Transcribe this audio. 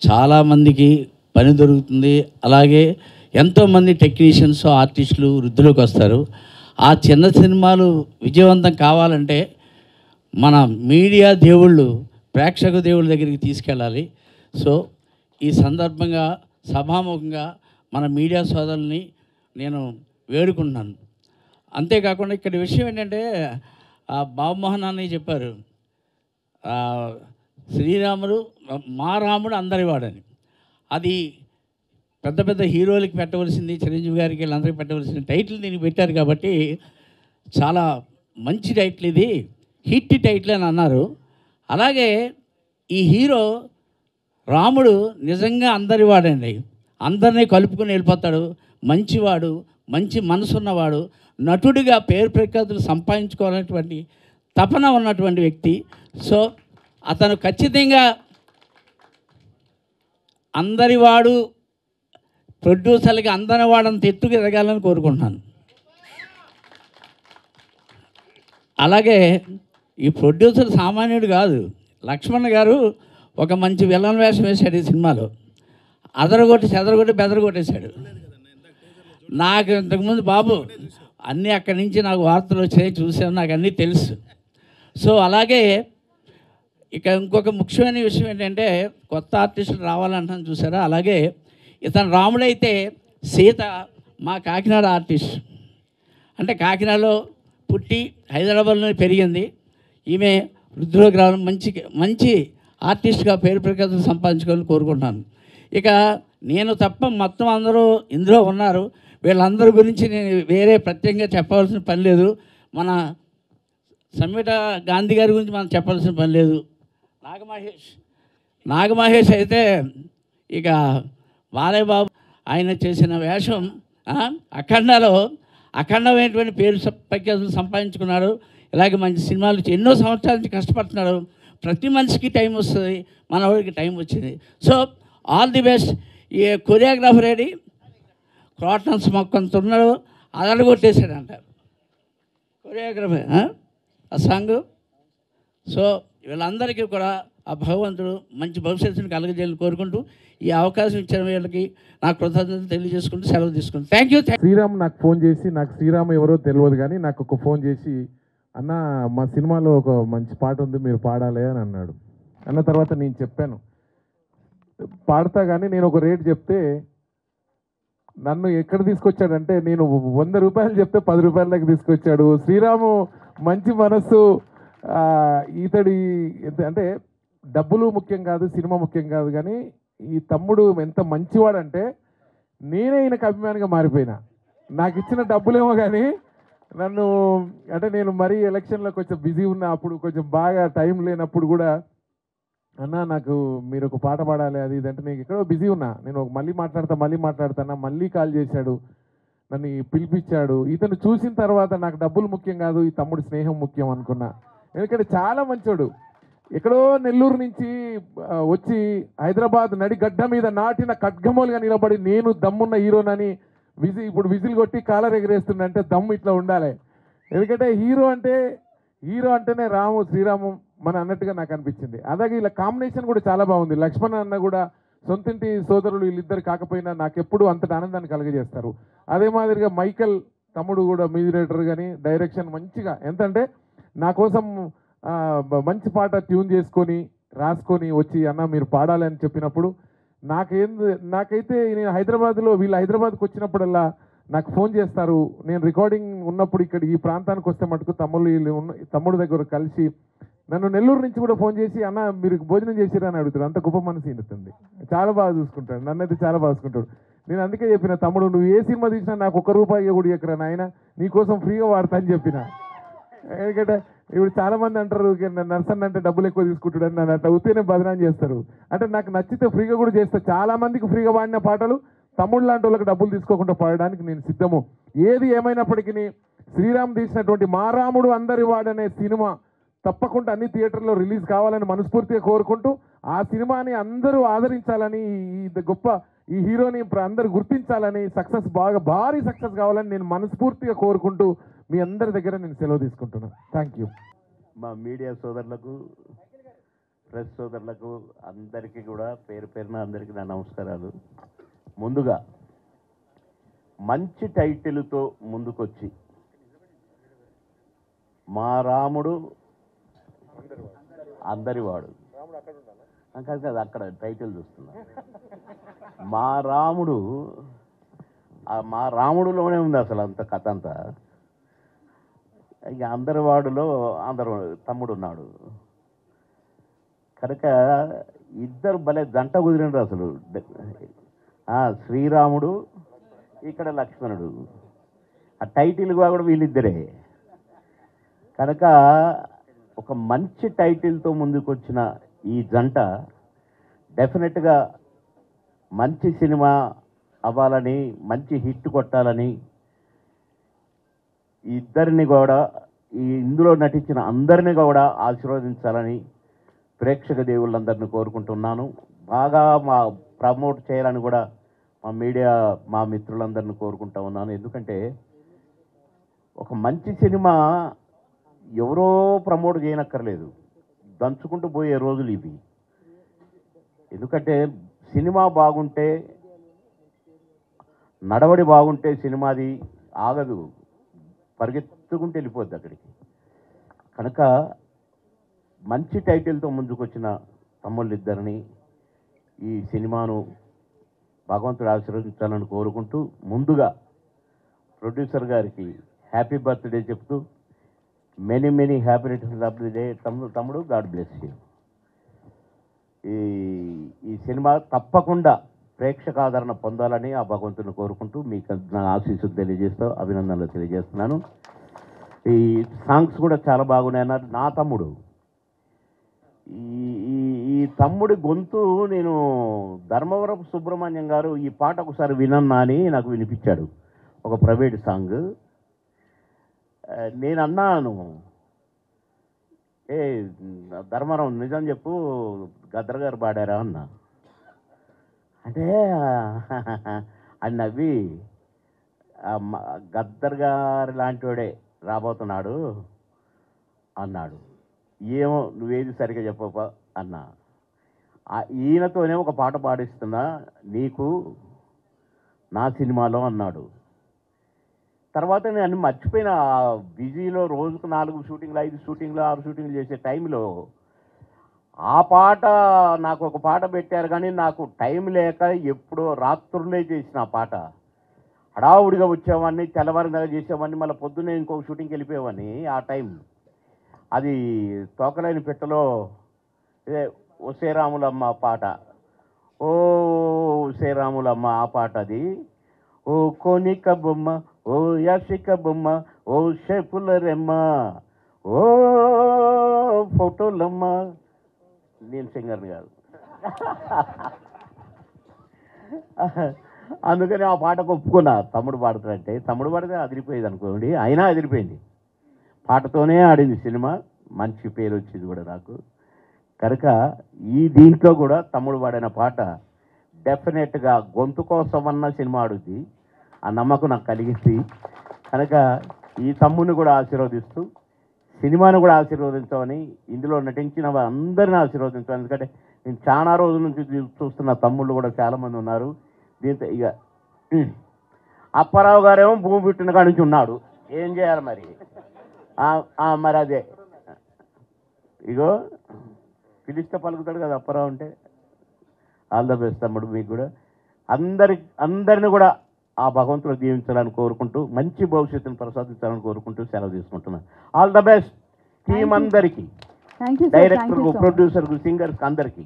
చాలామందికి పని దొరుకుతుంది. అలాగే ఎంతోమంది టెక్నీషియన్స్ ఆర్టిస్టులు వృద్ధిలోకి వస్తారు. ఆ చిన్న సినిమాలు విజయవంతం కావాలంటే మన మీడియా దేవుళ్ళు ప్రేక్షక దేవుళ్ళ దగ్గరికి తీసుకెళ్ళాలి. సో ఈ సందర్భంగా సభాముఖంగా మన మీడియా సోదరుల్ని నేను వేడుకుంటున్నాను. అంతేకాకుండా ఇక్కడ విషయం ఏంటంటే బాబుమోహన్ అన్నయ్య చెప్పారు, శ్రీరాముడు మా రాముడు అందరివాడని. అది పెద్ద పెద్ద హీరోలకి పెట్టవలసింది, చిరంజీవి గారికి వీళ్ళందరికీ పెట్టవలసిన టైటిల్ దీనికి పెట్టారు కాబట్టి చాలా మంచి టైటిల్, ఇది హిట్ టైటిల్ అని అన్నారు. అలాగే ఈ హీరో రాముడు నిజంగా అందరివాడండి, అందరినీ కలుపుకొని వెళ్ళిపోతాడు, మంచివాడు, మంచి మనసున్నవాడు, నటుడిగా పేరు ప్రఖ్యాతులు సంపాదించుకోవాలనేటువంటి తపన ఉన్నటువంటి వ్యక్తి. సో అతను ఖచ్చితంగా అందరివాడు, ప్రొడ్యూసర్లకి అందరివాడంత ఎత్తుకు ఎదగాలని కోరుకుంటున్నాను. అలాగే ఈ ప్రొడ్యూసర్ సామాన్యుడు కాదు. లక్ష్మణ్ గారు ఒక మంచి విలన్ వేషం వేశాడు ఈ సినిమాలో, అదరగొట్టి చెదరగొట్టి బెదరగొట్టేశాడు. నాకు ఇంతకుముందు బాబు అన్నీ అక్కడి నుంచి నాకు వార్తలు వచ్చాయి, చూసాను, నాకు అన్నీ తెలుసు. సో అలాగే ఇక ఇంకొక ముఖ్యమైన విషయం ఏంటంటే కొత్త ఆర్టిస్టులు రావాలంటాను చూసారా. అలాగే ఇతను రాముడైతే సీత మా కాకినాడ ఆర్టిస్ట్, అంటే కాకినాడలో పుట్టి హైదరాబాద్లో పెరిగింది. ఈమె వృద్ధిలోకి రావడం, మంచి ఆర్టిస్ట్గా పేరు ప్రఖ్యాతులు సంపాదించుకోవాలని కోరుకుంటున్నాను. ఇక నేను తప్ప మొత్తం అందరూ ఇందులో ఉన్నారు. వీళ్ళందరి గురించి నేను వేరే ప్రత్యేకంగా చెప్పవలసిన పని లేదు. మన సంయుట గాంధీ గారి గురించి మనం చెప్పాల్సిన పని లేదు. నాగమహేష్ అయితే ఇక బాలయ్య బాబు ఆయన చేసిన వేషం అఖండలో అఖండమైనటువంటి పేరు ప్రఖ్యాతులు సంపాదించుకున్నాడు. ఇలాగే మంచి సినిమాలు ఎన్నో సంవత్సరాల నుంచి కష్టపడుతున్నాడు. ప్రతి మనిషికి టైం వస్తుంది, మన వాడికి టైం వచ్చింది. So all the best. ఈ కొరియోగ్రాఫర్ ఏడి క్రాటన్స్ మొక్కంత ఉన్నాడు, అదలు కొట్టేశాడు అంటారు కొరియోగ్రఫర్ ఆ సాంగ్. సో వీళ్ళందరికీ కూడా ఆ భగవంతుడు మంచి భవిష్యత్తుని కలగజేయాలని కోరుకుంటూ ఈ అవకాశం ఇచ్చిన వీళ్ళకి నా కృతజ్ఞతలు తెలియజేసుకుంటూ సెలవు తీసుకుంటాను. Thank you. శ్రీరామ్ నాకు ఫోన్ చేసి, నాకు శ్రీరామ్ ఎవరో తెలియదు కానీ నాకు ఒక ఫోన్ చేసి, అన్న మా సినిమాలో ఒక మంచి పాట ఉంది, మీరు పాడాలి అని అన్నాడు. అన్న తర్వాత నేను చెప్పాను పాడతా, కానీ నేను ఒక రేట్ చెప్తే నన్ను ఎక్కడ తీసుకొచ్చాడంటే, నేను 100 రూపాయలు చెప్తే 10 రూపాయలకి తీసుకొచ్చాడు. శ్రీరాము మంచి మనస్సు, ఇతడి అంటే డబ్బులు ముఖ్యం కాదు, సినిమా ముఖ్యం కాదు, కానీ ఈ తమ్ముడు ఎంత మంచివాడంటే నేనే ఈయనకు అభిమానిగా మారిపోయినా. నాకు ఇచ్చిన డబ్బులేమో కానీ నన్ను, అంటే నేను మరీ ఎలక్షన్లో కొంచెం బిజీ ఉన్నా, అప్పుడు కొంచెం బాగా టైం లేనప్పుడు కూడా అన్న నాకు మీరు ఒక పాట పాడాలి అది ఇదంటే, నేను ఎక్కడో బిజీ ఉన్నా, నేను మళ్ళీ మాట్లాడతాను మళ్ళీ కాల్ చేశాడు, నన్ను పిలిపించాడు. ఇతను చూసిన తర్వాత నాకు డబ్బులు ముఖ్యం కాదు, ఈ తమ్ముడి స్నేహం ముఖ్యం అనుకున్నా. ఎందుకంటే చాలా మంచోడు. ఎక్కడో నెల్లూరు నుంచి వచ్చి హైదరాబాద్ నడిగడ్డ మీద నాటిన ఖడ్గమోలుగా నిలబడి నేను దమ్మున్న హీరోనని ఇప్పుడు విజిల్ కొట్టి కాలర్ ఎగరేస్తుందంటే దమ్ము ఇట్లా ఉండాలి. ఎందుకంటే హీరో అంటేనే శ్రీరాము మన అన్నట్టుగా నాకు అనిపించింది. అలాగే ఇలా కాంబినేషన్ కూడా చాలా బాగుంది. లక్ష్మణ్ అన్న కూడా సొంతింటి సోదరులు వీళ్ళిద్దరు కాకపోయినా నాకు ఎప్పుడు అంతటి ఆనందాన్ని కలగజేస్తారు. అదే మాదిరిగా మైకల్ తమ్ముడు కూడా మ్యూజిక్ డైరెక్టర్, కానీ డైరెక్షన్ మంచిగా, ఎంతంటే నా కోసం మంచి పాట ట్యూన్ చేసుకొని రాసుకొని వచ్చి అన్న మీరు పాడాలి అని చెప్పినప్పుడు నాకైతే నేను వీళ్ళు హైదరాబాద్కి వచ్చినప్పుడల్లా నాకు ఫోన్ చేస్తారు. నేను రికార్డింగ్ ఉన్నప్పుడు ఇక్కడ ఈ ప్రాంతానికి వస్తే మటుకు తమ్ముడు దగ్గర కలిసి నన్ను నెల్లూరు నుంచి కూడా ఫోన్ చేసి అన్న మీరు భోజనం చేసిరని అడుగుతాడు. అంత గొప్ప మనసు ఈయనతుంది. చాలా బాగా చూసుకుంటాడు, నన్నైతే చాలా బాగా చూసుకుంటాడు. నేను అందుకే చెప్పిన, తమ్ముడు నువ్వు ఏ సినిమా తీసినా నాకు ₹1 కూడా ఎక్కరా నాయన, నీకోసం ఫ్రీగా వాడతా అని చెప్పిన. ఎందుకంటే ఇప్పుడు చాలా మంది అంటారు నర్సన్ అంటే డబ్బులు ఎక్కువ తీసుకుంటాడు అని, నన్ను అట్లా ఉత్తేనే బదనాం చేస్తారు. అంటే నాకు నచ్చితే ఫ్రీగా కూడా చేస్తా. చాలా మందికి ఫ్రీగా పాడిన పాటలు తమ్ముడు లాంటి వాళ్ళకి డబ్బులు తీసుకోకుండా పాడడానికి నేను సిద్ధము. ఏది ఏమైనప్పటికీ శ్రీరామ్ తీసినటువంటి మా రాముడు అందరి వాడనే సినిమా తప్పకుండా అన్ని థియేటర్లో రిలీజ్ కావాలని మనస్ఫూర్తిగా కోరుకుంటూ, ఆ సినిమాని అందరూ ఆదరించాలని, ఈ హీరోని అందరూ గుర్తించాలని, భారీ సక్సెస్ కావాలని నేను మనస్ఫూర్తిగా కోరుకుంటూ మీ అందరి దగ్గర నేను సెలవు తీసుకుంటున్నాను. Thank you. మా మీడియా సోదరులకు ప్రెస్ సోదరులకు అందరికీ కూడా పేరు పేరున అందరికీ నా నమస్కారాలు. ముందుగా మంచి టైటిల్తో ముందుకొచ్చి మా రాముడు అందరివాడు కాదు కదా, అక్కడ టైటిల్ చూస్తున్నా. మా రాముడులోనే ఉంది అసలు అంత కథ అంతా. ఇక అందరివాడులో అందరు తమ్ముడు ఉన్నాడు కనుక ఇద్దరు భలే జంట కుదిరినారు అసలు. శ్రీరాముడు ఇక్కడ లక్ష్మణుడు, ఆ టైటిల్ కూడా వీళ్ళిద్దరే కనుక ఒక మంచి టైటిల్తో ముందుకొచ్చిన ఈ జంట డెఫినెట్గా మంచి సినిమా అవ్వాలని, మంచి హిట్ కొట్టాలని, ఈ ఇద్దరిని కూడా ఇందులో నటించిన అందరినీ కూడా ఆశీర్వదించాలని ప్రేక్షక దేవుళ్ళందరినీ కోరుకుంటున్నాను. బాగా ప్రమోట్ చేయాలని కూడా మా మీడియా మా మిత్రులందరినీ కోరుకుంటా ఉన్నాను. ఎందుకంటే ఒక మంచి సినిమా ఎవరో ప్రమోట్ చేయనక్కర్లేదు, దంచుకుంటూ పోయే రోజులు ఇవి. ఎందుకంటే సినిమా బాగుంటే, నడవడి బాగుంటే సినిమాది ఆగదు, పరిగెత్తుకుంటూ వెళ్ళిపోద్ది అక్కడికి. కనుక మంచి టైటిల్తో ముందుకొచ్చిన తమ్ముళ్ళిద్దరిని ఈ సినిమాను భగవంతుడు ఆశీర్వదించాలని కోరుకుంటూ, ముందుగా ప్రొడ్యూసర్ గారికి హ్యాపీ బర్త్డే చెప్తూ, many many happy returns of the day తమ్ముడు, గాడ్ బ్లెస్ యూ. ఈ సినిమా తప్పకుండా ప్రేక్షక ఆదరణ పొందాలని ఆ భగవంతుని కోరుకుంటూ మీకు నా ఆశీస్సులు తెలియజేస్తూ అభినందనలు తెలియజేస్తున్నాను. ఈ సాంగ్స్ కూడా చాలా బాగున్నాయన్నారు. నా తమ్ముడు ఈ తమ్ముడి గొంతు నేను ధర్మవరపు సుబ్రహ్మణ్యం గారు ఈ పాట ఒకసారి వినన్నా అని నాకు వినిపించాడు, ఒక ప్రైవేట్ సాంగ్. నేను అన్నాను, ఏ ధర్మవరం నిజం చెప్పు, గద్దర్ గారు పాడారా అన్నా. అంటే అని నవ్వి, గద్దర్ గారు లాంటి వాడే రాబోతున్నాడు అన్నాడు. ఏమో నువ్వేది సరిగ్గా చెప్పపా అన్నా. ఈయనతోనే ఒక పాట పాడిస్తున్నా నీకు నా సినిమాలో అన్నాడు. తర్వాత నేను అన్ని మర్చిపోయిన, బిజీలో రోజుకు 4 షూటింగ్లు 5 షూటింగ్లు 6 షూటింగ్లు చేసే టైంలో ఆ పాట నాకు ఒక పాట పెట్టారు, కానీ నాకు టైం లేక ఎప్పుడో రాత్రులే చేసిన ఆ పాట. హడావుడిగా వచ్చేవాడిని, తెల్లవారుగా చేసేవాడిని, మళ్ళీ పొద్దున్నే ఇంకొక షూటింగ్కి వెళ్ళిపోయేవాడిని. ఆ టైం అది తోకలేని పెట్టలో ఇదే ఓ శ్రీరాములమ్మ పాట, ఓ శ్రీరాములమ్మ ఆ పాట అది. ఓ కోనిక బొమ్మ, ఓ యాషిక బొమ్మ, ఓ షేపుల రెమ్మ, ఓ ఫోటోలమ్మ. నేను సింగర్ని కాదు. అందుకని ఆ పాటకు ఒప్పుకున్నా. తమ్ముడు పాడుతాడంటే, తమ్ముడు పాడితే అదిరిపోయేది అనుకోండి, అయినా అదిరిపోయింది. పాటతోనే ఆడింది సినిమా, మంచి పేరు వచ్చింది కూడా నాకు. కనుక దీంట్లో కూడా తమ్ముడు పాడిన పాట డెఫినెట్గా గొంతు కోసమన్న సినిమా ఆడుద్ది, ఆ నమ్మకం నాకు కలిగింది. కనుక ఈ తమ్ముడిని కూడా ఆశీర్వదిస్తూ, సినిమాను కూడా ఆశీర్వదించమని, ఇందులో నటించిన అందరిని ఆశీర్వదించాలి. ఎందుకంటే నేను చాలా రోజుల నుంచి చూస్తున్న తమ్ముళ్ళు కూడా చాలామంది ఉన్నారు. దీంతో ఇక అప్పారావు గారేమో భూమి పుట్టిన కాడి నుంచి ఉన్నాడు, ఏం చేయాలి మరి? మరి అదే ఇగో పిలిస్తే పలుకుతాడు కదా అప్పారావు అంటే. ఆల్ ద బెస్ట్ తమ్ముడు, మీకు కూడా అందరిని కూడా ఆ భగవంతుడు దీవించాలని కోరుకుంటూ, మంచి భవిష్యత్తును ప్రసాదించాలని కోరుకుంటూ సెలవు తీసుకుంటున్నాను. ఆల్ ద బెస్ట్ టీం అందరికీ, డైరెక్టర్కు, ప్రొడ్యూసర్కు, సింగర్స్కి అందరికీ.